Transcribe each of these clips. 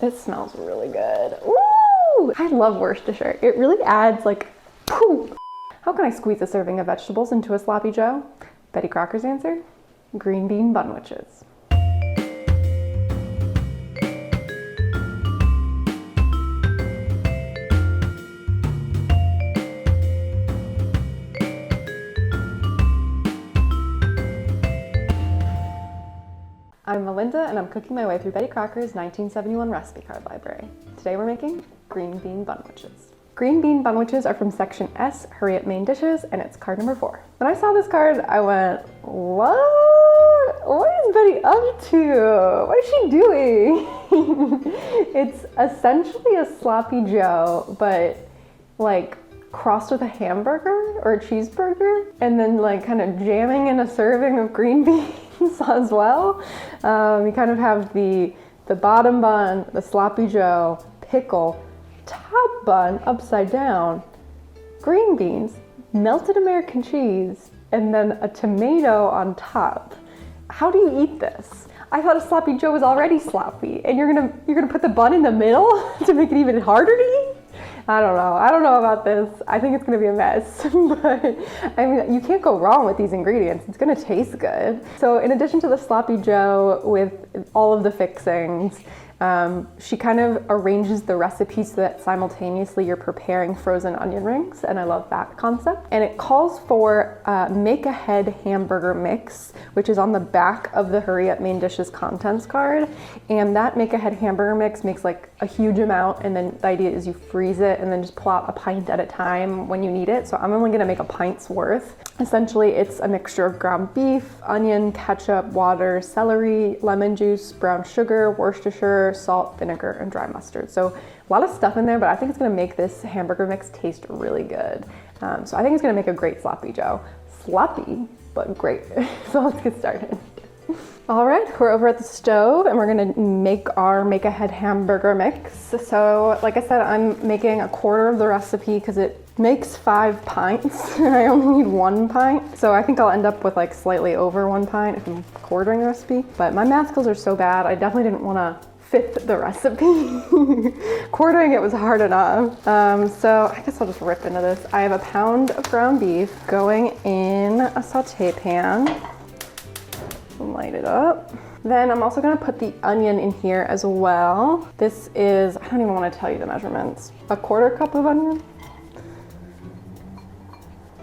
It smells really good. Woo! I love Worcestershire. It really adds like, poof. How can I squeeze a serving of vegetables into a sloppy joe? Betty Crocker's answer? Green bean bunwiches. I'm Melinda, and I'm cooking my way through Betty Crocker's 1971 recipe card library. Today we're making green bean bunwiches. Green bean bunwiches are from section S, Hurry Up Main Dishes, and it's card number 4. When I saw this card, I went, what? What is Betty up to? What is she doing? It's essentially a sloppy joe, but like crossed with a hamburger or a cheeseburger, and then like kind of jamming in a serving of green beans as well. You kind of have the bottom bun, the sloppy joe, pickle, top bun upside down, green beans, melted American cheese, and then a tomato on top. How do you eat this? I thought a sloppy joe was already sloppy, and you're gonna put the bun in the middle to make it even harder to eat? I don't know about this. I think it's gonna be a mess, but I mean, you can't go wrong with these ingredients. It's gonna taste good. So in addition to the sloppy joe with all of the fixings, she kind of arranges the recipe so that simultaneously you're preparing frozen onion rings, and I love that concept. And it calls for Make Ahead Hamburger Mix, which is on the back of the Hurry Up Main Dishes contents card. And that Make Ahead Hamburger Mix makes like a huge amount, and then the idea is you freeze it and then just pull out a pint at a time when you need it. So I'm only gonna make a pint's worth. Essentially, it's a mixture of ground beef, onion, ketchup, water, celery, lemon juice, brown sugar, Worcestershire, salt, vinegar, and dry mustard. So a lot of stuff in there, but I think it's gonna make this hamburger mix taste really good. So I think it's gonna make a great sloppy joe. Sloppy, but great. So let's get started. All right, we're over at the stove and we're gonna make our Make Ahead hamburger mix. So like I said, I'm making a quarter of the recipe because it makes 5 pints and I only need 1 pint. So I think I'll end up with like slightly over 1 pint if I'm quartering the recipe. But my math skills are so bad, I definitely didn't wanna fifth the recipe. Quartering it was hard enough. So I guess I'll just rip into this. I have a pound of ground beef going in a saute pan. Light it up. Then I'm also gonna put the onion in here as well. This is, I don't even wanna tell you the measurements, a 1/4 cup of onion.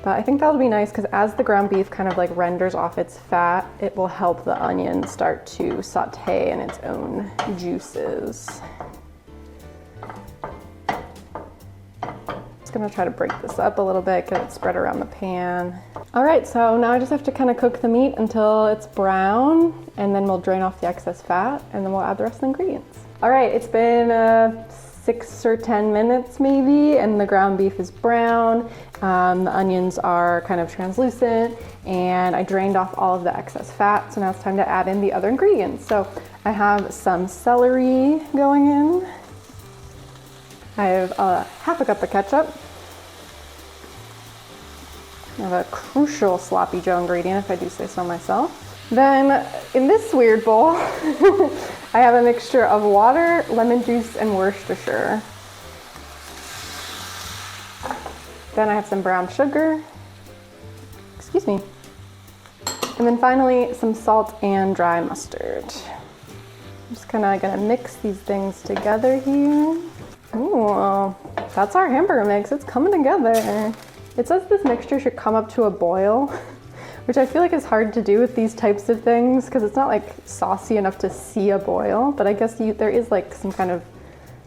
But I think that'll be nice because as the ground beef kind of like renders off its fat, it will help the onion start to saute in its own juices. Just gonna try to break this up a little bit, get it spread around the pan. All right, so now I just have to kind of cook the meat until it's brown, and then we'll drain off the excess fat, and then we'll add the rest of the ingredients. All right, it's been 6 or 10 minutes maybe, and the ground beef is brown. The onions are kind of translucent, and I drained off all of the excess fat, so now it's time to add in the other ingredients. So I have some celery going in. I have 1/2 cup of ketchup. I have a crucial sloppy joe ingredient, if I do say so myself. Then in this weird bowl, I have a mixture of water, lemon juice, and Worcestershire. Then I have some brown sugar. Excuse me. And then finally, some salt and dry mustard. I'm just kind of gonna mix these things together here. Ooh, that's our hamburger mix. It's coming together. It says this mixture should come up to a boil, which I feel like is hard to do with these types of things because it's not like saucy enough to see a boil, but I guess there is like some kind of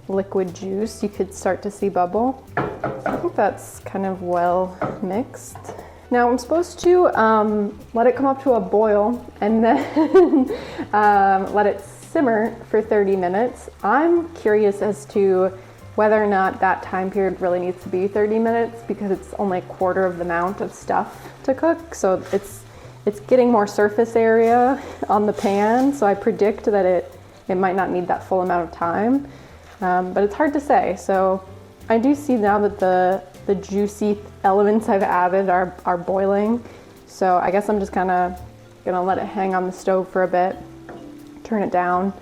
liquid juice you could start to see bubble. I think that's kind of well mixed. Now I'm supposed to let it come up to a boil and then let it simmer for 30 minutes. I'm curious as to whether or not that time period really needs to be 30 minutes because it's only a 1/4 of the amount of stuff to cook. So it's getting more surface area on the pan. So I predict that it might not need that full amount of time, but it's hard to say. So I do see now that the juicy elements I've added are boiling. So I guess I'm just kind of gonna let it hang on the stove for a bit, turn it down,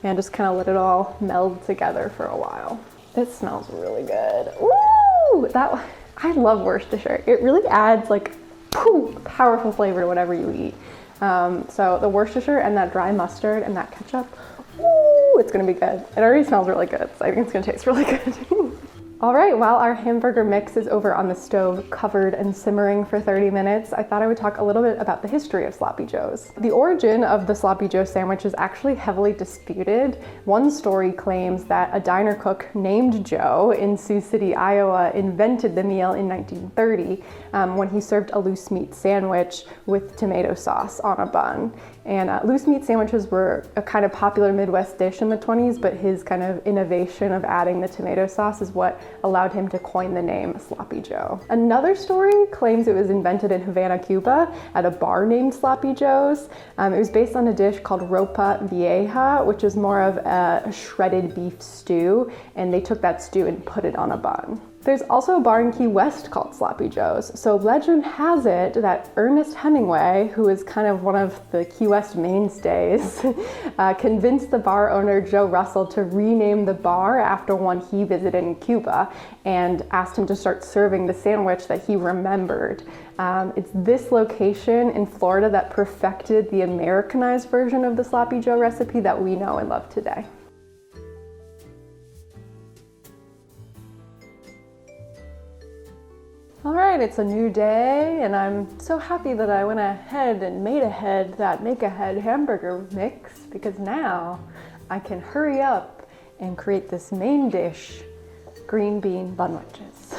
and just kind of let it all meld together for a while. It smells really good. Woo! I love Worcestershire. It really adds like powerful flavor to whatever you eat. So the Worcestershire and that dry mustard and that ketchup, ooh, it's gonna be good. It already smells really good, so I think it's gonna taste really good. All right, while our hamburger mix is over on the stove, covered and simmering for 30 minutes, I thought I would talk a little bit about the history of Sloppy Joes. The origin of the Sloppy Joe sandwich is actually heavily disputed. One story claims that a diner cook named Joe in Sioux City, Iowa, invented the meal in 1930 when he served a loose meat sandwich with tomato sauce on a bun. And loose meat sandwiches were a kind of popular Midwest dish in the 20s, but his kind of innovation of adding the tomato sauce is what allowed him to coin the name Sloppy Joe. Another story claims it was invented in Havana, Cuba, at a bar named Sloppy Joe's. It was based on a dish called ropa vieja, which is more of a shredded beef stew, and they took that stew and put it on a bun. There's also a bar in Key West called Sloppy Joe's. So legend has it that Ernest Hemingway, who is kind of one of the Key West mainstays, convinced the bar owner Joe Russell to rename the bar after one he visited in Cuba and asked him to start serving the sandwich that he remembered. It's this location in Florida that perfected the Americanized version of the Sloppy Joe recipe that we know and love today. All right, it's a new day, and I'm so happy that I went ahead and made that make-ahead hamburger mix, because now I can hurry up and create this main dish, green bean bunwiches.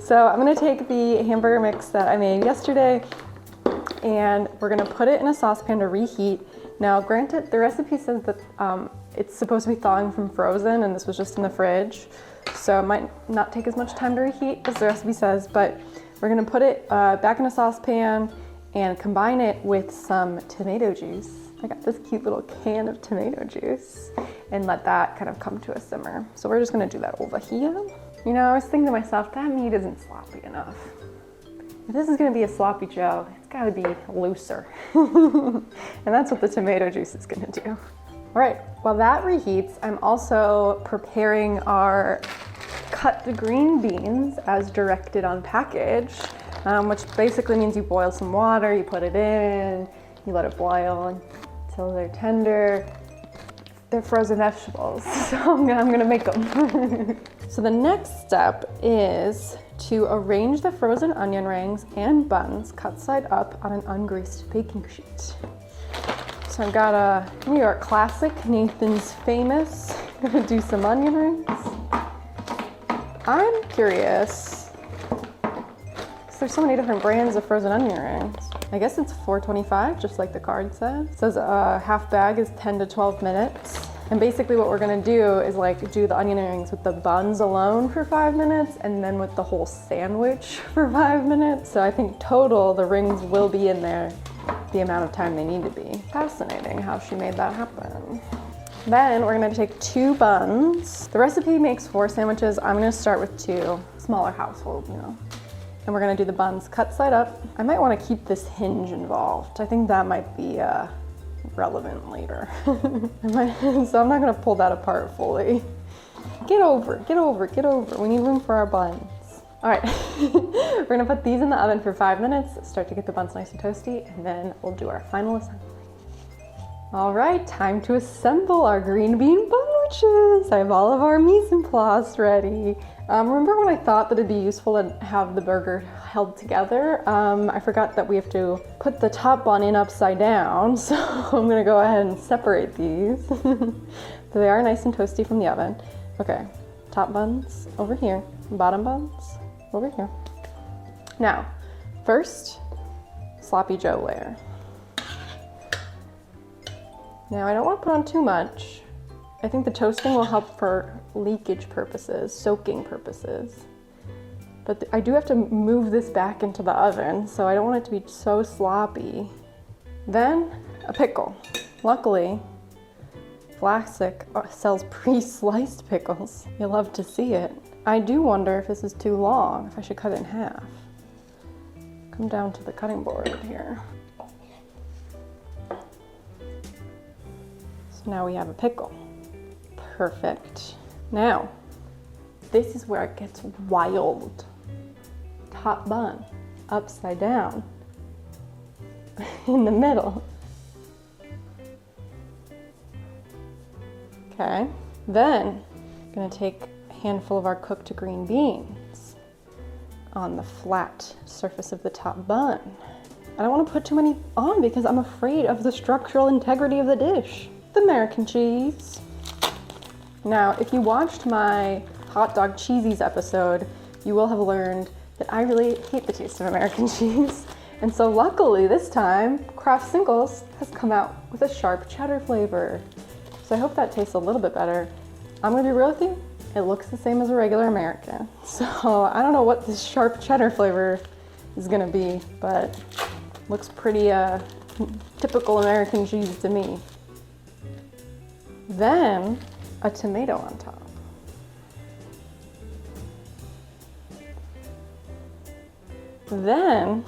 So I'm gonna take the hamburger mix that I made yesterday, and we're gonna put it in a saucepan to reheat. Now, granted, the recipe says that it's supposed to be thawing from frozen, and this was just in the fridge. So it might not take as much time to reheat as the recipe says, but we're gonna put it back in a saucepan and combine it with some tomato juice. I got this cute little can of tomato juice, and let that kind of come to a simmer. So we're just gonna do that over here. You know, I was thinking to myself, that meat isn't sloppy enough. If this is gonna be a sloppy Joe, it's gotta be looser. And that's what the tomato juice is gonna do. All right, while that reheats, I'm also preparing our cut green beans as directed on package, which basically means you boil some water, you put it in, you let it boil until they're tender. They're frozen vegetables, so I'm gonna make them. So the next step is to arrange the frozen onion rings and buns cut side up on an ungreased baking sheet. So I've got a New York classic, Nathan's Famous. I'm gonna do some onion rings. I'm curious, because there's so many different brands of frozen onion rings. I guess it's $4.25, just like the card says. It says a half bag is 10 to 12 minutes. And basically what we're gonna do is like do the onion rings with the buns alone for 5 minutes, and then with the whole sandwich for 5 minutes. So I think total the rings will be in there the amount of time they need to be. Fascinating how she made that happen. Then we're gonna take 2 buns. The recipe makes 4 sandwiches. I'm gonna start with 2, smaller household, you know. And we're gonna do the buns cut side up. I might wanna keep this hinge involved. I think that might be relevant later. So I'm not gonna pull that apart fully. Get over. We need room for our buns. All right, we're gonna put these in the oven for 5 minutes, start to get the buns nice and toasty, and then we'll do our final assembly. All right, time to assemble our green bean bunwiches. I have all of our mise en place ready. Remember when I thought that it'd be useful to have the burger held together? I forgot that we have to put the top bun in upside down, so I'm gonna go ahead and separate these. So they are nice and toasty from the oven. Okay, top buns over here, bottom buns over here. Now, first, Sloppy Joe layer. Now, I don't want to put on too much. I think the toasting will help for leakage purposes, soaking purposes. But I do have to move this back into the oven, so I don't want it to be so sloppy. Then, a pickle. Luckily, Classic sells pre-sliced pickles. You'll love to see it. I do wonder if this is too long, if I should cut it in half. Come down to the cutting board here. Now we have a pickle. Perfect. Now, this is where it gets wild. Top bun, upside down, in the middle. Okay, then I'm gonna take a handful of our cooked green beans on the flat surface of the top bun. I don't want to put too many on because I'm afraid of the structural integrity of the dish. The American cheese. Now, if you watched my hot dog cheesies episode, you will have learned that I really hate the taste of American cheese. And so luckily this time, Kraft Singles has come out with a sharp cheddar flavor. So I hope that tastes a little bit better. I'm gonna be real with you, it looks the same as a regular American. So I don't know what this sharp cheddar flavor is gonna be, but looks pretty typical American cheese to me. Then a tomato on top. Then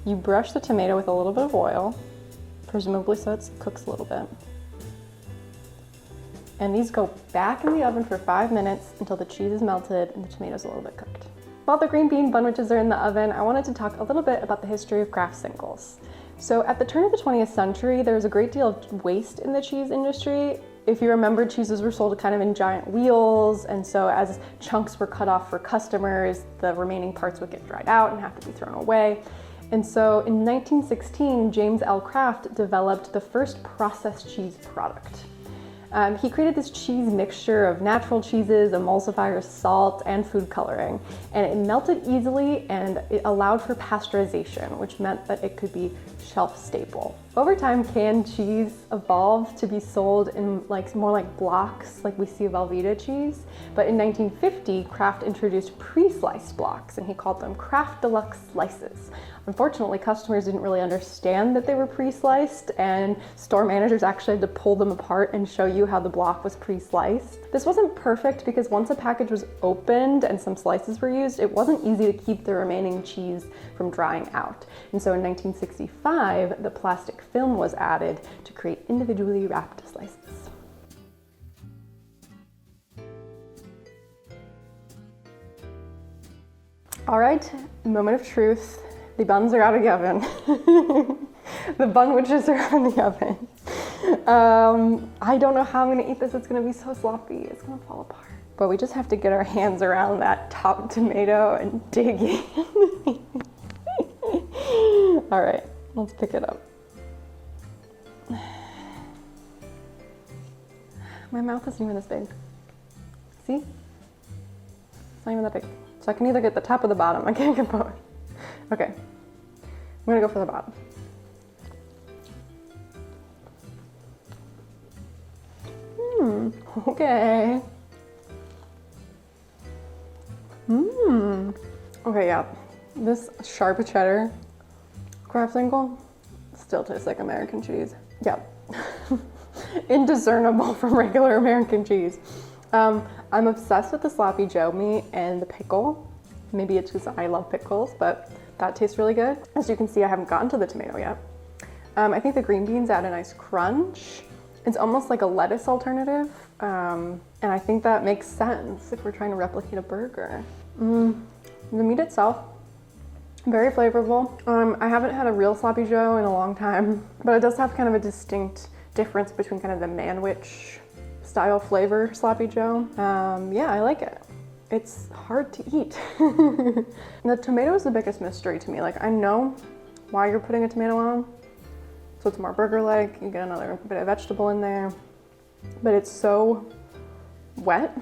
you brush the tomato with a little bit of oil, presumably so it cooks a little bit. And these go back in the oven for 5 minutes until the cheese is melted and the tomatoes a little bit cooked. While the green bean bunwiches are in the oven, I wanted to talk a little bit about the history of Kraft Singles. So at the turn of the 20th century, there was a great deal of waste in the cheese industry. If you remember, cheeses were sold kind of in giant wheels, and so as chunks were cut off for customers, the remaining parts would get dried out and have to be thrown away. And so in 1916, James L. Kraft developed the first processed cheese product. He created this cheese mixture of natural cheeses, emulsifiers, salt, and food coloring. And it melted easily and it allowed for pasteurization, which meant that it could be shelf stable. Over time, canned cheese evolved to be sold in more like blocks, like we see Velveeta cheese. But in 1950, Kraft introduced pre-sliced blocks, and he called them Kraft Deluxe slices. Unfortunately, customers didn't really understand that they were pre-sliced, and store managers actually had to pull them apart and show you how the block was pre-sliced. This wasn't perfect because once a package was opened and some slices were used, it wasn't easy to keep the remaining cheese from drying out. And so in 1965, the plastic film was added to create individually wrapped slices. All right, moment of truth. The buns are out of the oven. The bunwiches are in the oven. I don't know how I'm gonna eat this. It's gonna be so sloppy. It's gonna fall apart. But we just have to get our hands around that top tomato and dig in. All right, let's pick it up. My mouth isn't even this big. See? It's not even that big. So I can either get the top or the bottom. I can't get both. Okay, I'm gonna go for the bottom. Okay. Okay, yeah. This sharp cheddar Kraft Single still tastes like American cheese. Yep. Indiscernible from regular American cheese. I'm obsessed with the sloppy Joe meat and the pickle. Maybe it's because I love pickles, but that tastes really good. As you can see, I haven't gotten to the tomato yet. I think the green beans add a nice crunch. It's almost like a lettuce alternative. And I think that makes sense if we're trying to replicate a burger. The meat itself, very flavorful. I haven't had a real sloppy Joe in a long time, but it does have kind of a distinct difference between kind of the Manwich style flavor sloppy Joe. Yeah, I like it. It's hard to eat. The tomato is the biggest mystery to me. Like, I know why you're putting a tomato on, so it's more burger-like. You get another bit of vegetable in there, but it's so wet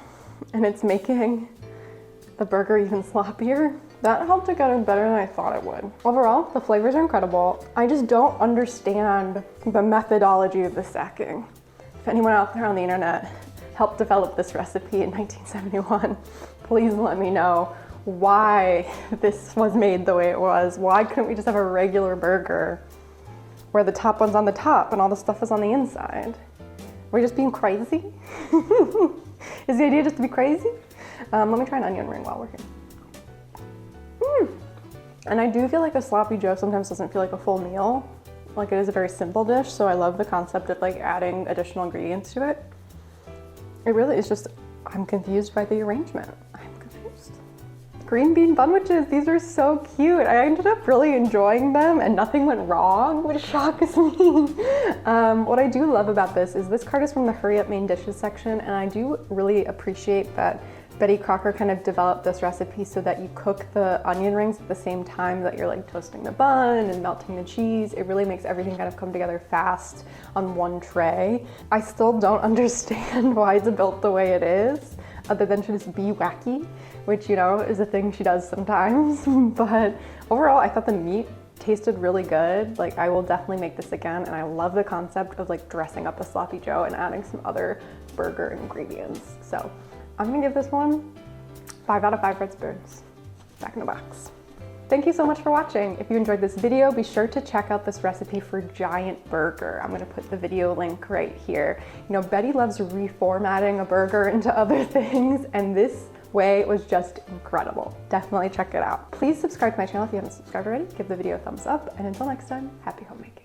and it's making the burger even sloppier. That helped it get better than I thought it would. Overall, the flavors are incredible. I just don't understand the methodology of the stacking. If anyone out there on the internet helped develop this recipe in 1971, please let me know why this was made the way it was. Why couldn't we just have a regular burger where the top one's on the top and all the stuff is on the inside? We're just being crazy? Is the idea just to be crazy? Let me try an onion ring while we're here. And I do feel like a sloppy Joe sometimes doesn't feel like a full meal. Like, it is a very simple dish, so I love the concept of like adding additional ingredients to it. It really is just, I'm confused by the arrangement. I'm confused. Green bean bunwiches, these are so cute. I ended up really enjoying them and nothing went wrong, which shocks me. What I do love about this card is from the Hurry Up Main Dishes section, and I do really appreciate that Betty Crocker kind of developed this recipe so that you cook the onion rings at the same time that you're like toasting the bun and melting the cheese. It really makes everything kind of come together fast on one tray. I still don't understand why it's built the way it is, other than to just be wacky, which, you know, is a thing she does sometimes. But overall, I thought the meat tasted really good. Like, I will definitely make this again, and I love the concept of like dressing up a sloppy joe and adding some other burger ingredients. So I'm gonna give this one 5 out of 5 red spoons. Back in the box. Thank you so much for watching. If you enjoyed this video, be sure to check out this recipe for giant burger. I'm gonna put the video link right here. You know, Betty loves reformatting a burger into other things, and this way was just incredible. Definitely check it out. Please subscribe to my channel if you haven't subscribed already. Give the video a thumbs up, and until next time, happy homemaking.